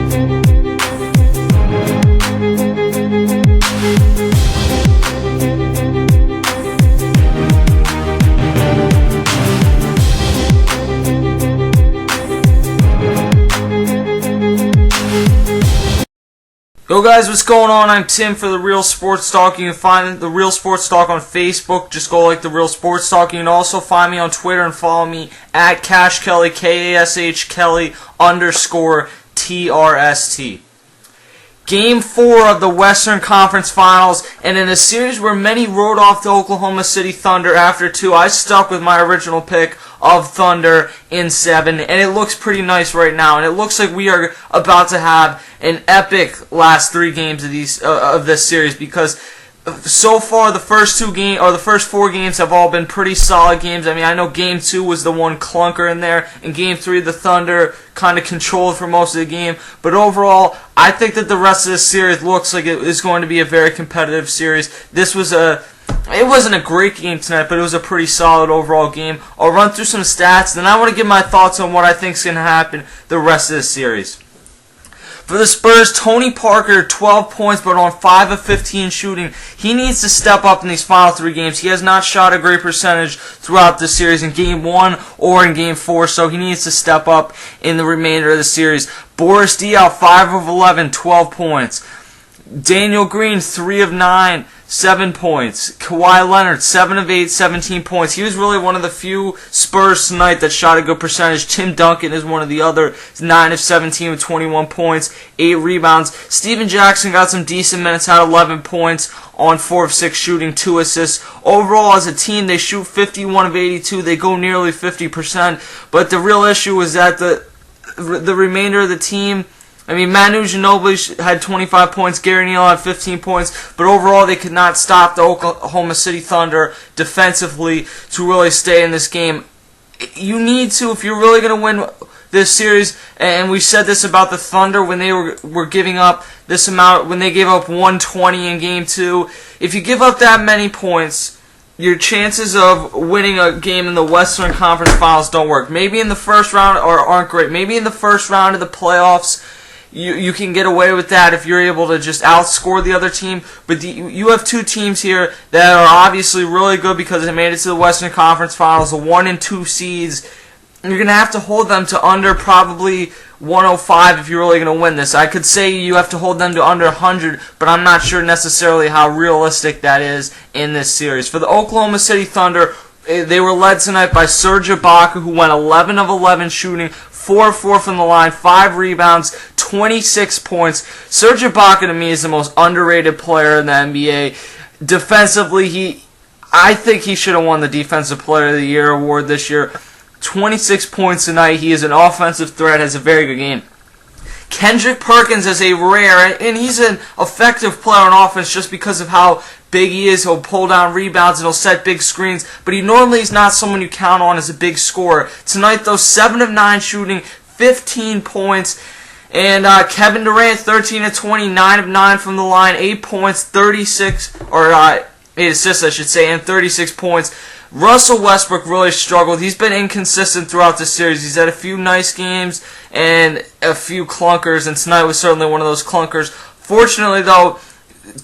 Yo guys, what's going on? I'm Tim for The Real Sports Talk. You can find The Real Sports Talk on Facebook. Just go like The Real Sports Talk. You can also find me on Twitter and follow me at Cash Kelly, K-A-S-H Kelly _TRST. Game 4 of the Western Conference Finals, and in a series where many wrote off the Oklahoma City Thunder after 2, I stuck with my original pick of Thunder in 7, and it looks pretty nice right now, and it looks like we are about to have an epic last 3 games of this series, because so far the first 4 games have all been pretty solid games. I mean, I know Game 2 was the one clunker in there, and Game 3 the Thunder kind of controlled for most of the game, but overall I think that the rest of this series looks like it is going to be a very competitive series. It wasn't a great game tonight, but it was a pretty solid overall game. I'll run through some stats, then I want to give my thoughts on what I think is going to happen the rest of the series. For the Spurs, Tony Parker, 12 points, but on 5 of 15 shooting. He needs to step up in these final 3 games. He has not shot a great percentage throughout the series in Game 1 or in Game 4, so he needs to step up in the remainder of the series. Boris Diaw, 5 of 11, 12 points. Daniel Green, 3 of 9, 7 points. Kawhi Leonard, 7 of 8, 17 points. He was really one of the few Spurs tonight that shot a good percentage. Tim Duncan is one of the other. 9 of 17 with 21 points, 8 rebounds. Steven Jackson got some decent minutes, had 11 points on 4 of 6 shooting, 2 assists. Overall, as a team, they shoot 51 of 82. They go nearly 50%. But the real issue is that the remainder of the team, I mean, Manu Ginobili had 25 points, Gary Neal had 15 points, but overall they could not stop the Oklahoma City Thunder defensively to really stay in this game. You need to, if you're really going to win this series, and we said this about the Thunder when they were giving up this amount, when they gave up 120 in Game 2, if you give up that many points, your chances of winning a game in the Western Conference Finals don't work. Maybe in the first round aren't great. Maybe in the first round of the playoffs, you can get away with that if you're able to just outscore the other team. But you have 2 teams here that are obviously really good because they made it to the Western Conference Finals, the 1 and 2 seeds. You're going to have to hold them to under probably 105 if you're really going to win this. I could say you have to hold them to under 100, but I'm not sure necessarily how realistic that is in this series. For the Oklahoma City Thunder, they were led tonight by Serge Ibaka, who went 11 of 11 shooting, 4 of 4 from the line, 5 rebounds, 26 points. Serge Ibaka, to me, is the most underrated player in the NBA. Defensively, I think he should have won the Defensive Player of the Year award this year. 26 points tonight. He is an offensive threat, has a very good game. Kendrick Perkins is a rare, and he's an effective player on offense just because of how big he is. He'll pull down rebounds and he'll set big screens, but he normally is not someone you count on as a big scorer. Tonight, though, 7 of 9 shooting, 15 points. And Kevin Durant, 13 of 20, 9 of 9 from the line, 8 points, 8 assists, I should say, and 36 points. Russell Westbrook really struggled. He's been inconsistent throughout the series. He's had a few nice games and a few clunkers, and tonight was certainly one of those clunkers. Fortunately, though,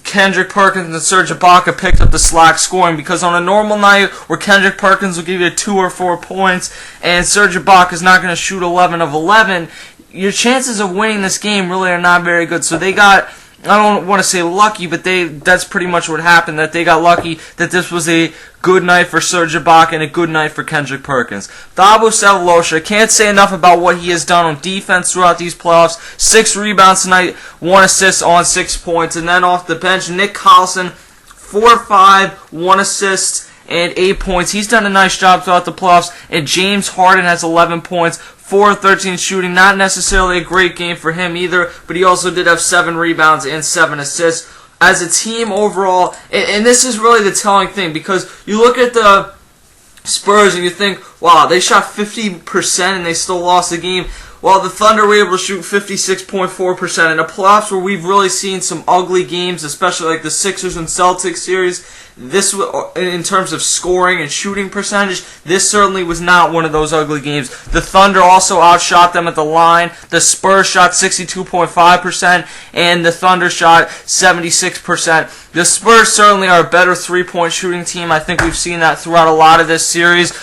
Kendrick Perkins and Serge Ibaka picked up the slack scoring, because on a normal night where Kendrick Perkins will give you 2 or 4 points and Serge Ibaka is not going to shoot 11 of 11, your chances of winning this game really are not very good. So they got, I don't want to say lucky, but that's pretty much what happened, that they got lucky that this was a good night for Serge Ibaka and a good night for Kendrick Perkins. Thabo Sefolosha, can't say enough about what he has done on defense throughout these playoffs. 6 rebounds tonight, 1 assist on 6 points. And then off the bench, Nick Collison, 4-5, 1 assist, and 8 points. He's done a nice job throughout the playoffs. And James Harden has 11 points, 4 of 13 shooting. Not necessarily a great game for him either, but he also did have 7 rebounds and 7 assists. As a team overall, and this is really the telling thing, because you look at the Spurs and you think, wow, they shot 50% and they still lost the game. While the Thunder were able to shoot 56.4%. In the playoffs where we've really seen some ugly games, especially like the Sixers and Celtics series, this, in terms of scoring and shooting percentage, this certainly was not one of those ugly games. The Thunder also outshot them at the line. The Spurs shot 62.5%, and the Thunder shot 76%. The Spurs certainly are a better three-point shooting team. I think we've seen that throughout a lot of this series.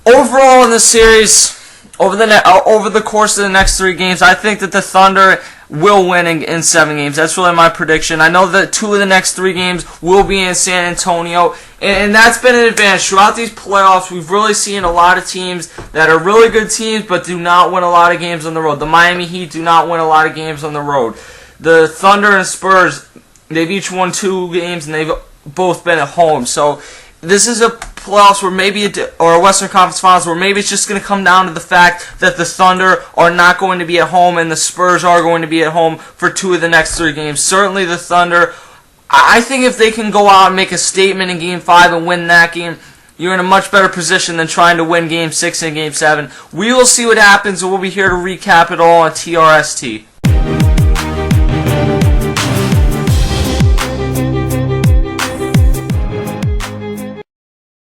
Overall in the series, over the course of the next 3 games, I think that the Thunder will win in 7 games. That's really my prediction. I know that 2 of the next 3 games will be in San Antonio, and that's been an advantage. Throughout these playoffs, we've really seen a lot of teams that are really good teams but do not win a lot of games on the road. The Miami Heat do not win a lot of games on the road. The Thunder and Spurs, they've each won 2 games, and they've both been at home. So this is a playoffs where or a Western Conference Finals where maybe it's just going to come down to the fact that the Thunder are not going to be at home and the Spurs are going to be at home for 2 of the next 3 games. Certainly the Thunder, I think if they can go out and make a statement in Game 5 and win that game, you're in a much better position than trying to win Game 6 and Game 7. We will see what happens, and we'll be here to recap it all on TRST.